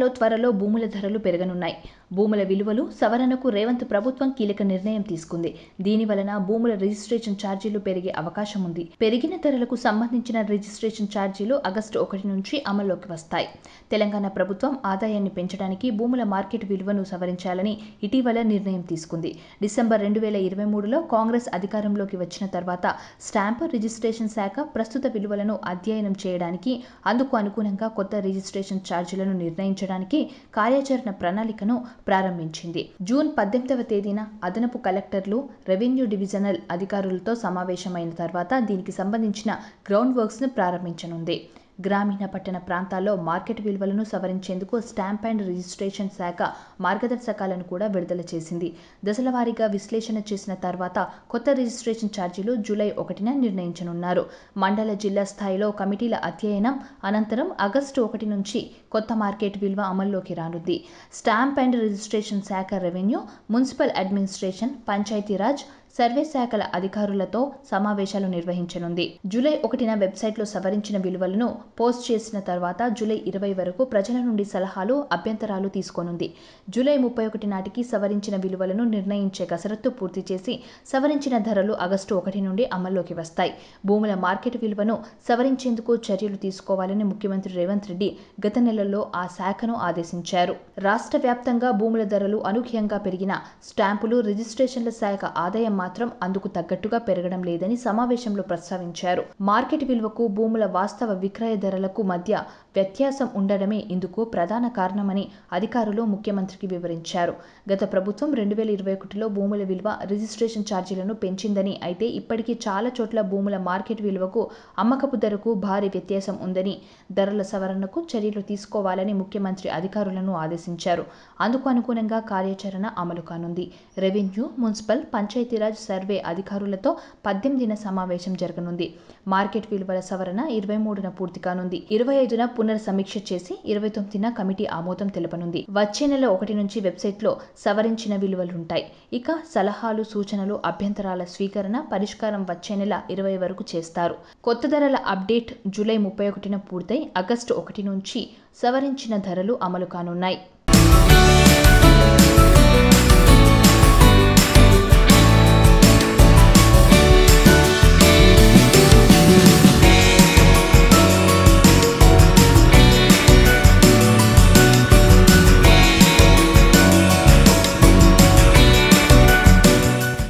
తెలంగాణలో త్వరలో భూముల ధరలు పెరగనున్నాయి. భూముల విలువలు సవరణకు రేవంత్ ప్రభుత్వం కీలక నిర్ణయం తీసుకుంది. దీనివలన భూముల రిజిస్ట్రేషన్ ఛార్జీలు పెరిగే అవకాశం ఉంది. పెరిగిన ధరలకు సంబంధించిన రిజిస్ట్రేషన్ ఛార్జీలు ఆగస్టు 1 నుంచి అమల్లోకి వస్తాయి. తెలంగాణ ప్రభుత్వం ఆదాయాన్ని పెంచడానికి భూముల మార్కెట్ విలువను సవరించాలని ఇటీవల నిర్ణయం తీసుకుంది. డిసెంబర్ 2023లో కాంగ్రెస్ అధికారంలోకి వచ్చిన తర్వాత స్టాంపు రిజిస్ట్రేషన్ శాఖ ప్రస్తుత విలువలను అధ్యయనం చేయడానికి, అందుకు అనుగుణంగా కొత్త రిజిస్ట్రేషన్ ఛార్జీలను నిర్ణయించడానికి కార్యాచరణ ప్రణాళికను ప్రారంభించింది. జూన్ 18వ తేదీన అదనపు కలెక్టర్లు, రెవెన్యూ డివిజనల్ అధికారులతో సమావేశమైన తర్వాత దీనికి సంబంధించిన గ్రౌండ్ వర్క్స్ ను ప్రారంభించనుంది. గ్రామీణ పట్టణ ప్రాంతాల్లో మార్కెట్ విలువలను సవరించేందుకు స్టాంప్ అండ్ రిజిస్ట్రేషన్ శాఖ మార్గదర్శకాలను కూడా విడుదల చేసింది. దశలవారీగా విశ్లేషణ చేసిన తర్వాత కొత్త రిజిస్ట్రేషన్ ఛార్జీలు జూలై 1న నిర్ణయించనున్నారు. మండల, జిల్లా స్థాయిలో కమిటీల అధ్యయనం అనంతరం ఆగస్టు 1 నుంచి కొత్త మార్కెట్ విలువ అమల్లోకి రానుంది. స్టాంప్ అండ్ రిజిస్ట్రేషన్ శాఖ revenue, municipal administration, Panchayati Raj, survey శాఖల అధికారులతో సమావేశాలు నిర్వహించనుంది. జూలై 1న వెబ్సైట్లో సవరించిన విలువలను పోస్ట్ చేసిన తర్వాత జూలై 20 వరకు ప్రజల నుండి సలహాలు, అభ్యంతరాలు తీసుకోనుంది. జూలై 31 నాటికి సవరించిన విలువలను నిర్ణయించే కసరత్తు పూర్తి చేసి సవరించిన ధరలు ఆగస్టు 1 నుండి అమల్లోకి వస్తాయి. భూముల మార్కెట్ విలువను సవరించేందుకు చర్యలు తీసుకోవాలని ముఖ్యమంత్రి రేవంత్ రెడ్డి గత నెలలో ఆ శాఖను ఆదేశించారు. రాష్ట్ర వ్యాప్తంగా భూముల ధరలు అనూహ్యంగా పెరిగిన స్టాంపులు, రిజిస్ట్రేషన్ల శాఖ ఆదాయం మాత్రం అందుకు తగ్గట్టుగా పెరగడం లేదని సమావేశంలో ప్రస్తావించారు. మార్కెట్ విలువకు భూముల వాస్తవ విక్రయ ధరలకు మధ్య వ్యత్యాసం ఉండడమే ఇందుకు ప్రధాన కారణమని అధికారులు ముఖ్యమంత్రికి వివరించారు. గత ప్రభుత్వం 2021లో భూముల విలువ, రిజిస్ట్రేషన్ ఛార్జీలను పెంచిందని, అయితే ఇప్పటికీ చాలా చోట్ల భూముల మార్కెట్ విలువకు, అమ్మకపు ధరకు భారీ వ్యత్యాసం ఉందని, ధరల సవరణకు చర్యలు తీసుకోవాలని ముఖ్యమంత్రి అధికారులను ఆదేశించారు. అందుకు అనుగుణంగా కార్యాచరణ అమలు కానుంది. రెవెన్యూ, మున్సిపల్, పంచాయతీరాజ్, సర్వే అధికారులతో 18న సమావేశం జరగనుంది. మార్కెట్ విలువల సవరణ 23న పూర్తి కానుంది. 25న పునర్సమీక్ష చేసి 29న కమిటీ ఆమోదం తెలపనుంది. వచ్చే నెల 1 నుంచి వెబ్సైట్లో సవరించిన విలువలుంటాయి. ఇక సలహాలు, సూచనలు, అభ్యంతరాల స్వీకరణ, పరిష్కారం వచ్చే నెల 20 వరకు చేస్తారు. కొత్త ధరల అప్డేట్ జూలై 31న పూర్తయి ఆగస్టు 1 నుంచి సవరించిన ధరలు అమలు కానున్నాయి.